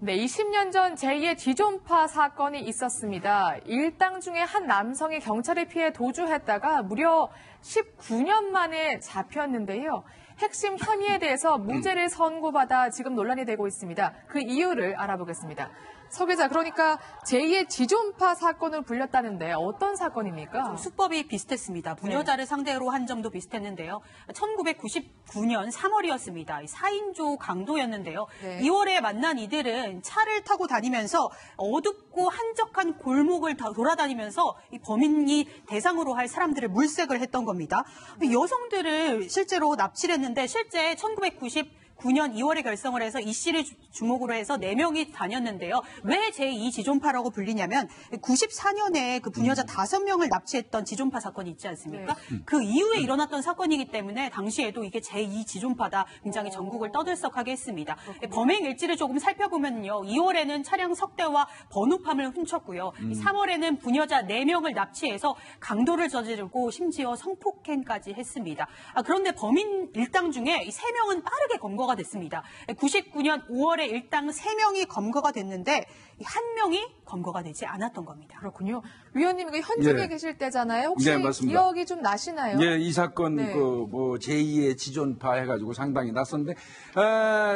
네, 20년 전 제2의 지존파 사건이 있었습니다. 일당 중에 한 남성이 경찰에 피해 도주했다가 무려 19년 만에 잡혔는데요. 핵심 혐의에 대해서 무죄를 선고받아 지금 논란이 되고 있습니다. 그 이유를 알아보겠습니다. 서 기자, 그러니까 제2의 지존파 사건을 불렸다는데 어떤 사건입니까? 수법이 비슷했습니다. 부녀자를 상대로 한 점도 비슷했는데요. 1999년 3월이었습니다. 4인조 강도였는데요. 2월에 만난 이들은 차를 타고 다니면서 어둡고 한적한 골목을 돌아다니면서 이 범인이 대상으로 할 사람들을 물색을 했던 겁니다. 여성들을 실제로 납치를 했는데 실제 1999년 2월에 결성을 해서 이 씨를 주목으로 해서 4명이 다녔는데요. 왜 제2 지존파라고 불리냐면 94년에 그 부녀자 5명을 납치했던 지존파 사건이 있지 않습니까? 그 이후에 일어났던 사건이기 때문에 당시에도 이게 제2 지존파다 굉장히 전국을 떠들썩하게 했습니다. 범행 일지를 조금 살펴보면요. 2월에는 차량 석대와 번호판을 훔쳤고요. 3월에는 부녀자 4명을 납치해서 강도를 저지르고 심지어 성폭행까지 했습니다. 그런데 범인 일당 중에 이 3명은 빠르게 검거가 됐습니다. 99년 5월에 일당 3명이 검거가 됐는데 한 명이 검거가 되지 않았던 겁니다. 그렇군요. 위원님, 이거 현직에 계실 때잖아요. 혹시 기억이 좀 나시나요? 예, 이 사건 제2의 지존파 해가지고 상당히 낯선데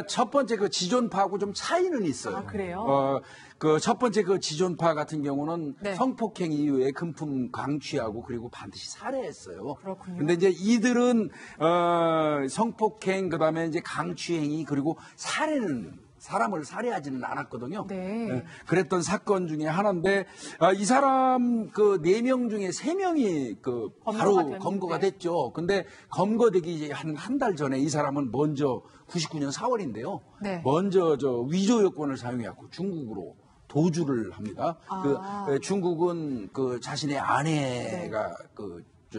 첫 번째 그 지존파하고 좀 차이는 있어요. 아, 그래요? 그 첫 번째 그 지존파 같은 경우는 성폭행 이후에 금품 강취하고 그리고 반드시 살해했어요. 그렇군요. 근데 이제 이들은 성폭행 그다음에 이제 강취행위 그리고 살해는 사람을 살해하지는 않았거든요. 그랬던 사건 중에 하나인데 이 사람 그 4명 중에 3명이 그 바로 검거가 됐죠. 근데 검거되기 이제 한 달 전에 이 사람은 먼저 99년 4월인데요. 먼저 위조 여권을 사용해갖고 중국으로 도주를 합니다. 그 중국은 그 자신의 아내가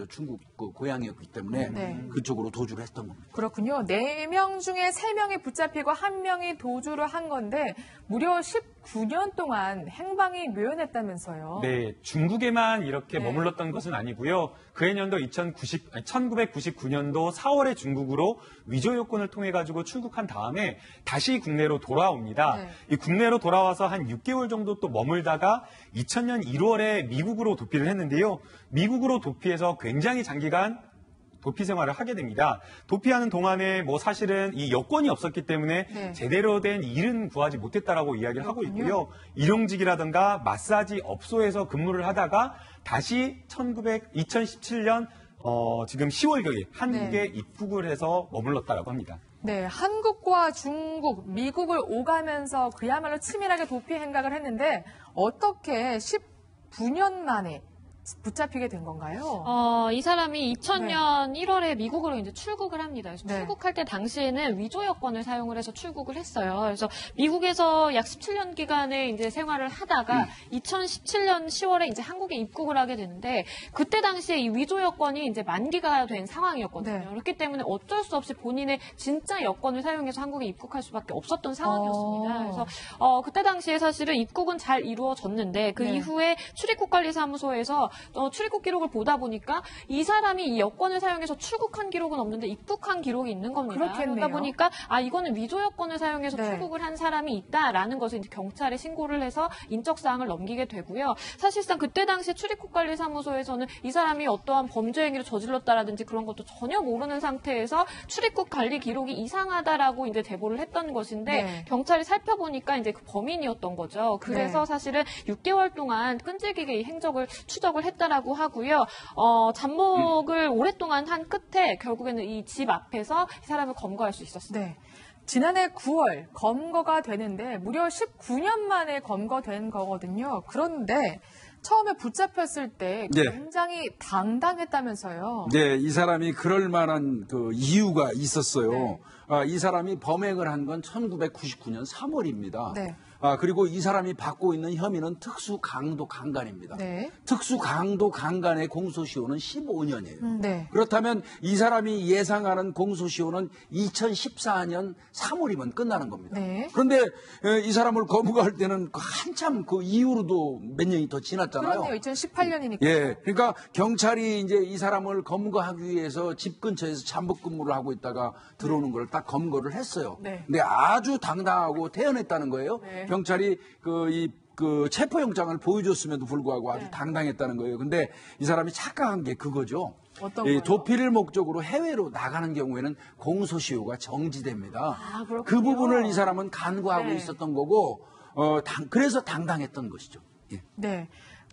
중국 그 고향이었기 때문에 그쪽으로 도주를 했던 겁니다. 그렇군요. 4명 중에 3명이 붙잡히고 1명이 도주를 한 건데 무려 19년 동안 행방이 묘연했다면서요. 네, 중국에만 이렇게 머물렀던 것은 아니고요. 그해 년도 1999년도 4월에 중국으로 위조 요건을 통해 가지고 출국한 다음에 다시 국내로 돌아옵니다. 이 국내로 돌아와서 한 6개월 정도 또 머물다가 2000년 1월에 미국으로 도피를 했는데요. 미국으로 도피해서 굉장히 장기간 도피 생활을 하게 됩니다. 도피하는 동안에 사실은 이 여권이 없었기 때문에 제대로 된 일은 구하지 못했다라고 이야기를 하고 있고요. 일용직이라든가 마사지 업소에서 근무를 하다가 다시 2017년 지금 10월경에 한국에 입국을 해서 머물렀다라고 합니다. 네, 한국과 중국, 미국을 오가면서 그야말로 치밀하게 도피 행각을 했는데 어떻게 19년 만에 붙잡히게 된 건가요? 이 사람이 2000년 1월에 미국으로 이제 출국을 합니다. 그래서 출국할 때 당시에는 위조 여권을 사용을 해서 출국을 했어요. 그래서 미국에서 약 17년 기간을 이제 생활을 하다가 2017년 10월에 이제 한국에 입국을 하게 되는데 그때 당시에 이 위조 여권이 이제 만기가 된 상황이었거든요. 그렇기 때문에 어쩔 수 없이 본인의 진짜 여권을 사용해서 한국에 입국할 수밖에 없었던 상황이었습니다. 그래서 그때 당시에 사실은 입국은 잘 이루어졌는데 그 이후에 출입국관리사무소에서 출입국 기록을 보다 보니까 이 사람이 이 여권을 사용해서 출국한 기록은 없는데 입국한 기록이 있는 겁니다. 그렇겠네요. 그러다 보니까 이거는 위조 여권을 사용해서 출국을 한 사람이 있다라는 것을 이제 경찰에 신고를 해서 인적 사항을 넘기게 되고요. 사실상 그때 당시 출입국관리사무소에서는 이 사람이 어떠한 범죄 행위를 저질렀다라든지 그런 것도 전혀 모르는 상태에서 출입국 관리 기록이 이상하다라고 이제 대보를 했던 것인데 경찰이 살펴보니까 이제 그 범인이었던 거죠. 그래서 사실은 6개월 동안 끈질기게 이 행적을 추적을 했다라고 하고요. 잠복을 오랫동안 한 끝에 결국에는 이 집 앞에서 이 사람을 검거할 수 있었습니다. 지난해 9월 검거가 되는데 무려 19년 만에 검거된 거거든요. 그런데 처음에 붙잡혔을 때 굉장히 당당했다면서요. 네, 이 사람이 그럴 만한 그 이유가 있었어요. 이 사람이 범행을 한 건 1999년 3월입니다. 그리고 이 사람이 받고 있는 혐의는 특수 강도 강간입니다. 특수 강도 강간의 공소시효는 15년이에요. 그렇다면 이 사람이 예상하는 공소시효는 2014년 3월이면 끝나는 겁니다. 그런데 이 사람을 검거할 때는 한참 그 이후로도 몇 년이 더 지났잖아요. 그렇네요. 2018년이니까. 그러니까 경찰이 이제 이 사람을 검거하기 위해서 집 근처에서 잠복 근무를 하고 있다가 들어오는 걸 딱 검거를 했어요. 근데 아주 당당하고 태연했다는 거예요. 경찰이 그 체포영장을 보여줬음에도 불구하고 아주 당당했다는 거예요. 근데 이 사람이 착각한 게 그거죠. 어떤 거요? 도피를 목적으로 해외로 나가는 경우에는 공소시효가 정지됩니다. 아, 그렇군요. 그 부분을 이 사람은 간과하고 있었던 거고, 그래서 당당했던 것이죠. 예. 네.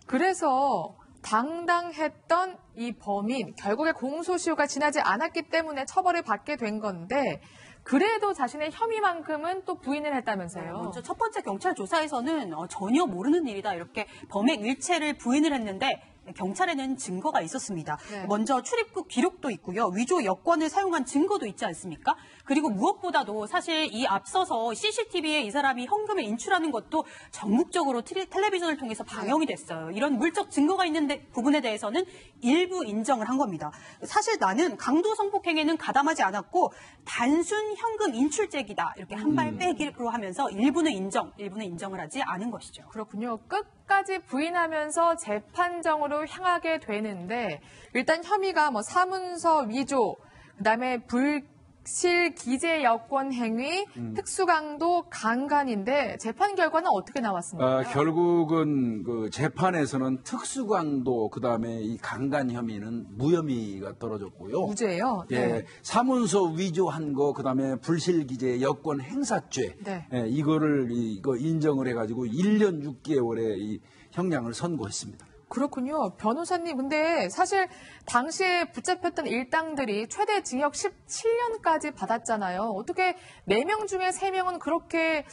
그래서 당당했던 이 범인, 결국에 공소시효가 지나지 않았기 때문에 처벌을 받게 된 건데, 그래도 자신의 혐의만큼은 또 부인을 했다면서요. 먼저 첫 번째 경찰 조사에서는 전혀 모르는 일이다 이렇게 범행 일체를 부인을 했는데 경찰에는 증거가 있었습니다. 네. 먼저 출입국 기록도 있고요. 위조 여권을 사용한 증거도 있지 않습니까? 그리고 무엇보다도 사실 이 앞서서 CCTV에 이 사람이 현금을 인출하는 것도 전국적으로 텔레비전을 통해서 방영이 됐어요. 이런 물적 증거가 있는 부분에 대해서는 일부 인정을 한 겁니다. 사실 나는 강도 성폭행에는 가담하지 않았고 단순 현금 인출죄기다 이렇게 한 발 빼기로 하면서 일부는 인정을 하지 않은 것이죠. 그렇군요. 끝까지 부인하면서 재판정으로 향하게 되는데 일단 혐의가 사문서 위조, 그다음에 불실 기재 여권 행위, 특수강도 강간인데 재판 결과는 어떻게 나왔습니까? 결국은 그 재판에서는 특수강도 그다음에 이 강간 혐의는 무혐의가 떨어졌고요. 무죄예요. 예, 사문서 위조한 거 그다음에 불실 기재 여권 행사죄 네. 이거 인정을 해가지고 1년 6개월의 이 형량을 선고했습니다. 그렇군요. 변호사님, 근데 사실 당시에 붙잡혔던 일당들이 최대 징역 17년까지 받았잖아요. 어떻게 4명 중에 3명은 그렇게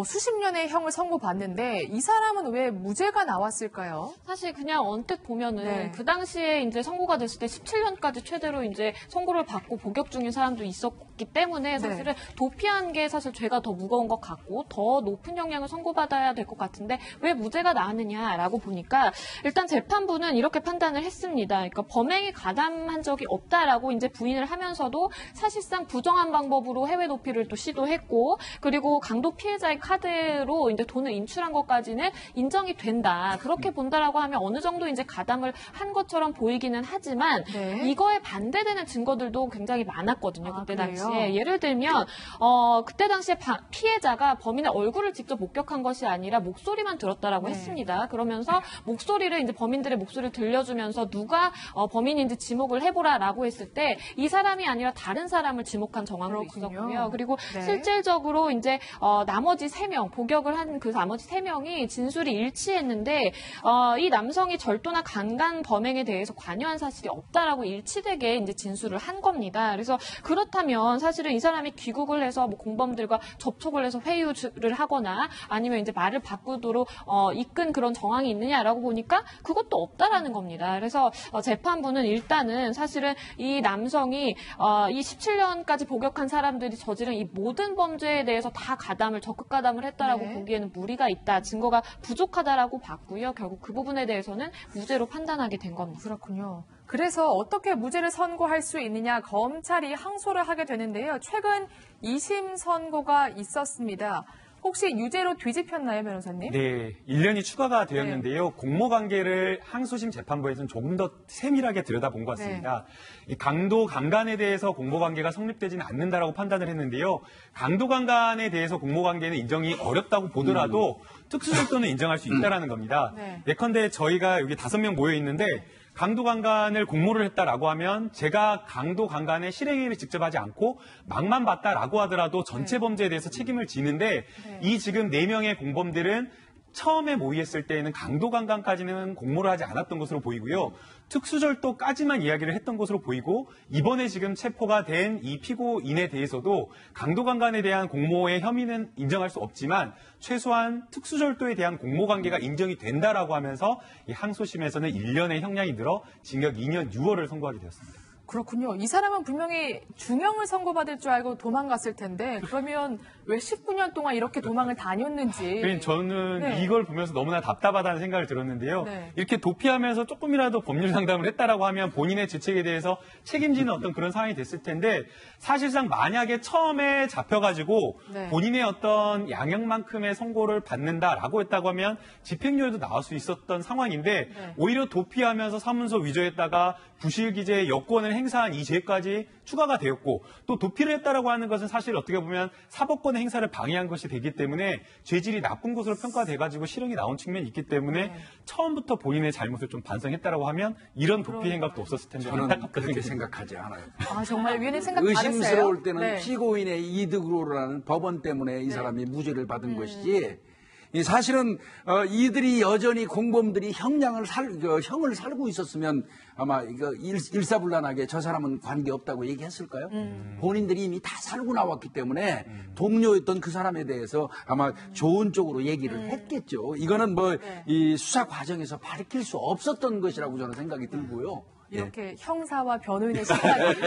수십 년의 형을 선고받는데 이 사람은 왜 무죄가 나왔을까요? 사실 그냥 언뜻 보면은 네. 그 당시에 이제 선고가 됐을 때 17년까지 최대로 이제 선고를 받고 복역 중인 사람도 있었기 때문에 사실은 도피한 게 사실 죄가 더 무거운 것 같고 더 높은 형량을 선고받아야 될 것 같은데 왜 무죄가 나왔느냐라고 보니까 일단 재판부는 이렇게 판단을 했습니다. 그러니까 범행에 가담한 적이 없다라고 이제 부인을 하면서도 사실상 부정한 방법으로 해외 도피를 또 시도했고 그리고 강도 피해자의 카드로 이제 돈을 인출한 것까지는 인정이 된다. 그렇게 본다라고 하면 어느 정도 이제 가담을 한 것처럼 보이기는 하지만 이거에 반대되는 증거들도 굉장히 많았거든요. 그때 당시에. 예를 들면 그때 당시에 피해자가 범인의 얼굴을 직접 목격한 것이 아니라 목소리만 들었다라고 했습니다. 그러면서 목소리를 이제 범인들의 목소리를 들려주면서 누가 범인인지 지목을 해보라라고 했을 때 이 사람이 아니라 다른 사람을 지목한 정황도 있었고요. 그리고 실질적으로 이제 나머지 3명 복역을 한 그 나머지 3명이 진술이 일치했는데 이 남성이 절도나 강간 범행에 대해서 관여한 사실이 없다라고 일치되게 이제 진술을 한 겁니다. 그래서 그렇다면 사실은 이 사람이 귀국을 해서 공범들과 접촉을 해서 회유를 하거나 아니면 이제 말을 바꾸도록 이끈 그런 정황이 있느냐라고 보니까 그것도 없다라는 겁니다. 그래서 재판부는 일단은 사실은 이 남성이 이 17년까지 복역한 사람들이 저지른 이 모든 범죄에 대해서 다 적극 가담을 했다라고 보기에는 무리가 있다, 증거가 부족하다라고 봤고요. 결국 그 부분에 대해서는 무죄로 판단하게 된 겁니다. 그렇군요. 그래서 어떻게 무죄를 선고할 수 있느냐 검찰이 항소를 하게 되는데요. 최근 2심 선고가 있었습니다. 혹시 유죄로 뒤집혔나요, 변호사님? 네, 1년이 추가가 되었는데요. 공모관계를 항소심 재판부에서는 조금 더 세밀하게 들여다본 것 같습니다. 이 강도 강간에 대해서 공모관계가 성립되지는 않는다라고 판단을 했는데요. 강도 강간에 대해서 공모관계는 인정이 어렵다고 보더라도 특수절도는 인정할 수 있다라는 겁니다. 예컨대 저희가 여기 5명 모여 있는데 강도 강간을 공모를 했다라고 하면 제가 강도 강간의 실행위를 직접 하지 않고 막만 봤다라고 하더라도 전체 범죄에 대해서 책임을 지는데 이 지금 4명의 공범들은 처음에 모의했을 때에는 강도 강간까지는 공모를 하지 않았던 것으로 보이고요. 특수절도까지만 이야기를 했던 것으로 보이고 이번에 지금 체포가 된 이 피고인에 대해서도 강도 강간에 대한 공모의 혐의는 인정할 수 없지만 최소한 특수절도에 대한 공모관계가 인정이 된다라고 하면서 이 항소심에서는 1년의 형량이 늘어 징역 2년 6월을 선고하게 되었습니다. 그렇군요. 이 사람은 분명히 중형을 선고받을 줄 알고 도망갔을 텐데 그러면 왜 19년 동안 이렇게 도망을 다녔는지. 저는 이걸 보면서 너무나 답답하다는 생각을 들었는데요. 이렇게 도피하면서 조금이라도 법률 상담을 했다라고 하면 본인의 죄책에 대해서 책임지는 어떤 그런 상황이 됐을 텐데 사실상 만약에 처음에 잡혀가지고 본인의 어떤 양형만큼의 선고를 받는다라고 했다고 하면 집행유예도 나올 수 있었던 상황인데 오히려 도피하면서 사문서 위조했다가 부실기재 여권을 행사한 이 죄까지 추가가 되었고 또 도피를 했다라고 하는 것은 사실 어떻게 보면 사법권의 행사를 방해한 것이 되기 때문에 죄질이 나쁜 것으로 평가돼가지고 실형이 나온 측면이 있기 때문에 처음부터 본인의 잘못을 좀 반성했다라고 하면 이런 도피 행각도 없었을 텐데 저는 안타깝다 그렇게 생각합니다. 생각하지 않아요. 아, 정말 위원님 생각 다르세요? 의심스러울 때는 네. 피고인의 이득으로라는 법원 때문에 이 사람이 무죄를 받은 것이지. 사실은 이들이 여전히 공범들이 형을 살고 있었으면 아마 이거 일사불란하게 저 사람은 관계 없다고 얘기했을까요? 본인들이 이미 다 살고 나왔기 때문에 동료였던 그 사람에 대해서 아마 좋은 쪽으로 얘기를 했겠죠. 이거는 뭐 이 수사 과정에서 밝힐 수 없었던 것이라고 저는 생각이 들고요. 이렇게 형사와 변호인의 시각이